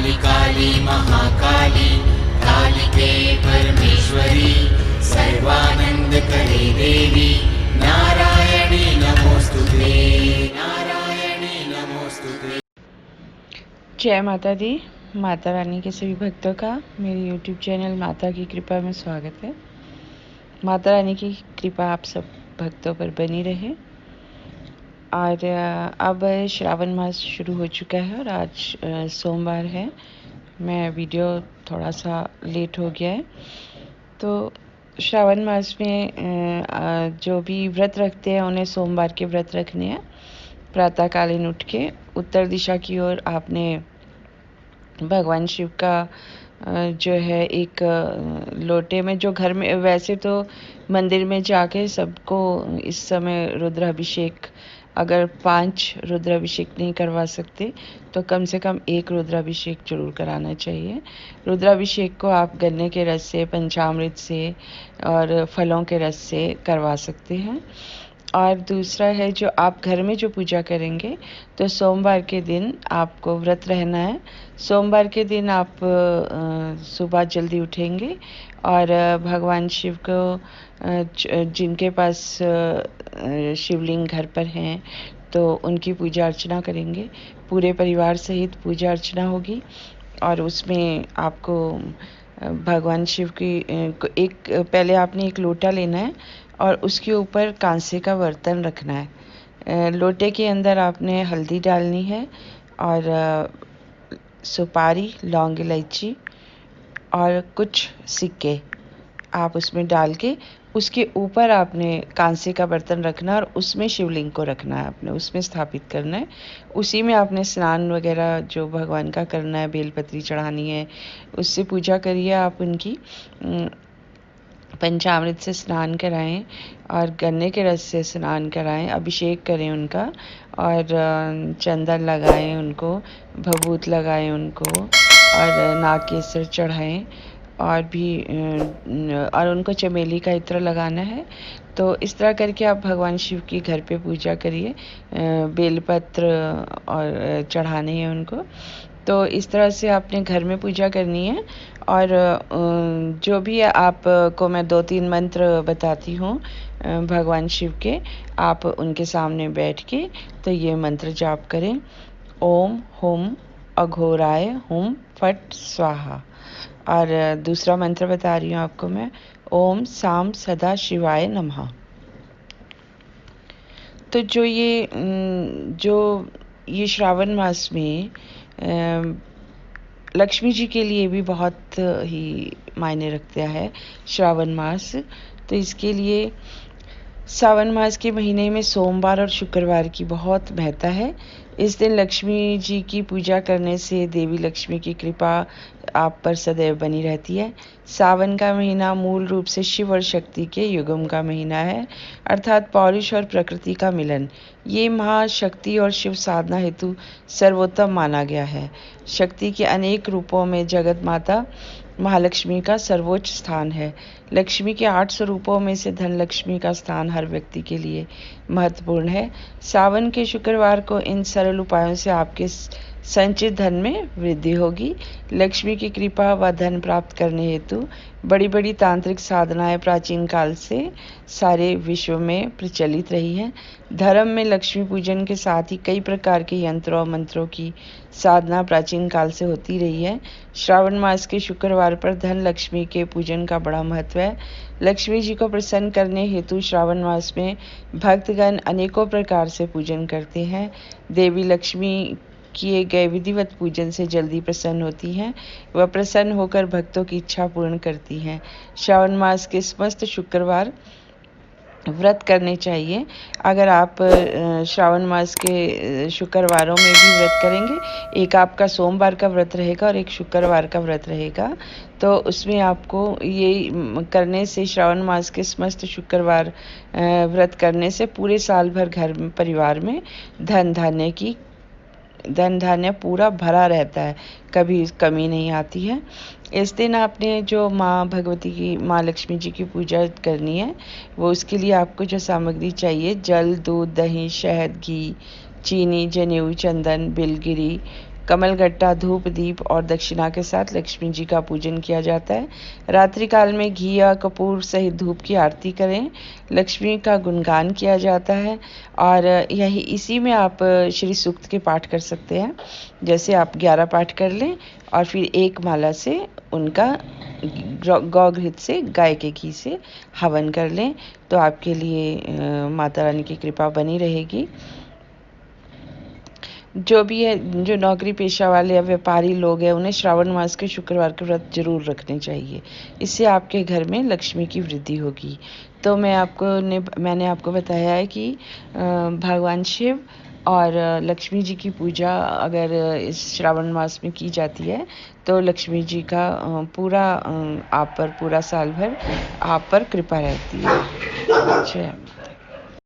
काली काली महाकाली कालिके परमेश्वरी सर्वानंदकरी देवी नारायणी नमोस्तुते नारायणी नमोस्तुते। जय माता दी। माता रानी के सभी भक्तों का मेरे YouTube चैनल माता की कृपा में स्वागत है। माता रानी की कृपा आप सब भक्तों पर बनी रहे। और अब श्रावण मास शुरू हो चुका है और आज सोमवार है। मैं वीडियो थोड़ा सा लेट हो गया है। तो श्रावण मास में जो भी व्रत रखते हैं उन्हें सोमवार के व्रत रखने हैं। प्रातःकालीन उठ के उत्तर दिशा की ओर आपने भगवान शिव का जो है एक लोटे में, जो घर में वैसे तो मंदिर में जाके सबको इस समय रुद्राभिषेक, अगर 5 रुद्राभिषेक नहीं करवा सकते तो कम से कम 1 रुद्राभिषेक जरूर कराना चाहिए। रुद्राभिषेक को आप गन्ने के रस से, पंचामृत से और फलों के रस से करवा सकते हैं। और दूसरा है, जो आप घर में जो पूजा करेंगे तो सोमवार के दिन आपको व्रत रहना है। सोमवार के दिन आप सुबह जल्दी उठेंगे और भगवान शिव को जिनके पास शिवलिंग घर पर हैं तो उनकी पूजा अर्चना करेंगे। पूरे परिवार सहित पूजा अर्चना होगी और उसमें आपको भगवान शिव की एक पहले आपने एक लोटा लेना है और उसके ऊपर कांसे का बर्तन रखना है। लोटे के अंदर आपने हल्दी डालनी है और सुपारी, लौंग, इलायची और कुछ सिक्के आप उसमें डाल के उसके ऊपर आपने कांसे का बर्तन रखना और उसमें शिवलिंग को रखना है, आपने उसमें स्थापित करना है। उसी में आपने स्नान वगैरह जो भगवान का करना है, बेलपत्री चढ़ानी है, उससे पूजा करिए। आप उनकी पंचामृत से स्नान कराएं और गन्ने के रस से स्नान कराएं, अभिषेक करें उनका और चंदन लगाएं उनको, भभूत लगाएं उनको और नाग केसर चढ़ाएं और उनको चमेली का इत्र लगाना है। तो इस तरह करके आप भगवान शिव की घर पे पूजा करिए। बेलपत्र और चढ़ाने हैं उनको। तो इस तरह से आपने घर में पूजा करनी है। और जो भी आपको मैं 2-3 मंत्र बताती हूँ भगवान शिव के, आप उनके सामने बैठ के तो ये मंत्र जाप करें। ओम हुम अघोराय हुम फट स्वाहा। और दूसरा मंत्र बता रही हूँ आपको मैं, ओम साम सदा शिवाय नमः। तो जो ये श्रावण मास में लक्ष्मी जी के लिए भी बहुत ही मायने रखता है श्रावण मास। तो इसके लिए सावन मास के महीने में सोमवार और शुक्रवार की बहुत महत्ता है। इस दिन लक्ष्मी जी की पूजा करने से देवी लक्ष्मी की कृपा आप पर सदैव बनी रहती है। सावन का महीना मूल रूप से शिव और शक्ति के युगम का महीना है, अर्थात पौरुष और प्रकृति का मिलन। ये माह शक्ति और शिव साधना हेतु सर्वोत्तम माना गया है। शक्ति के अनेक रूपों में जगत माता महालक्ष्मी का सर्वोच्च स्थान है। लक्ष्मी के 8 स्वरूपों में से धन लक्ष्मी का स्थान हर व्यक्ति के लिए महत्वपूर्ण है। सावन के शुक्रवार को इन सरल उपायों से आपके संचित धन में वृद्धि होगी। लक्ष्मी की कृपा व धन प्राप्त करने हेतु बड़ी बड़ी तांत्रिक साधनाएं प्राचीन काल से सारे विश्व में प्रचलित रही हैं। धर्म में लक्ष्मी पूजन के साथ ही कई प्रकार के यंत्रों और मंत्रों की साधना प्राचीन काल से होती रही है। श्रावण मास के शुक्रवार पर धन लक्ष्मी के पूजन का बड़ा महत्व है। लक्ष्मी जी को प्रसन्न करने हेतु श्रावण मास में भक्तगण अनेकों प्रकार से पूजन करते हैं। देवी लक्ष्मी किए गए विधिवत पूजन से जल्दी प्रसन्न होती हैं। वह प्रसन्न होकर भक्तों की इच्छा पूर्ण करती हैं। श्रावण मास के समस्त शुक्रवार व्रत करने चाहिए। अगर आप श्रावण मास के शुक्रवारों में भी व्रत करेंगे, एक आपका सोमवार का व्रत रहेगा और एक शुक्रवार का व्रत रहेगा, तो उसमें आपको ये करने से, श्रावण मास के समस्त शुक्रवार व्रत करने से पूरे साल भर घर परिवार में धन धान्य पूरा भरा रहता है, कभी कमी नहीं आती है। इस दिन आपने जो माँ भगवती की, माँ लक्ष्मी जी की पूजा करनी है, वो उसके लिए आपको जो सामग्री चाहिए, जल, दूध, दही, शहद, घी, चीनी, जनेऊ, चंदन, बिलगिरी कमलगट्टा, धूप, दीप और दक्षिणा के साथ लक्ष्मी जी का पूजन किया जाता है। रात्रि काल में घी या कपूर सहित धूप की आरती करें। लक्ष्मी का गुणगान किया जाता है और इसी में आप श्री सूक्त के पाठ कर सकते हैं। जैसे आप 11 पाठ कर लें और फिर एक माला से उनका गौ घृत से, गाय के घी से हवन कर लें, तो आपके लिए माता रानी की कृपा बनी रहेगी। जो भी है, जो नौकरी पेशा वाले या व्यापारी लोग हैं, उन्हें श्रावण मास के शुक्रवार के व्रत जरूर रखने चाहिए। इससे आपके घर में लक्ष्मी की वृद्धि होगी। तो मैंने आपको बताया है कि भगवान शिव और लक्ष्मी जी की पूजा अगर इस श्रावण मास में की जाती है तो लक्ष्मी जी का आप पर पूरा साल भर आप पर कृपा रहती है। जय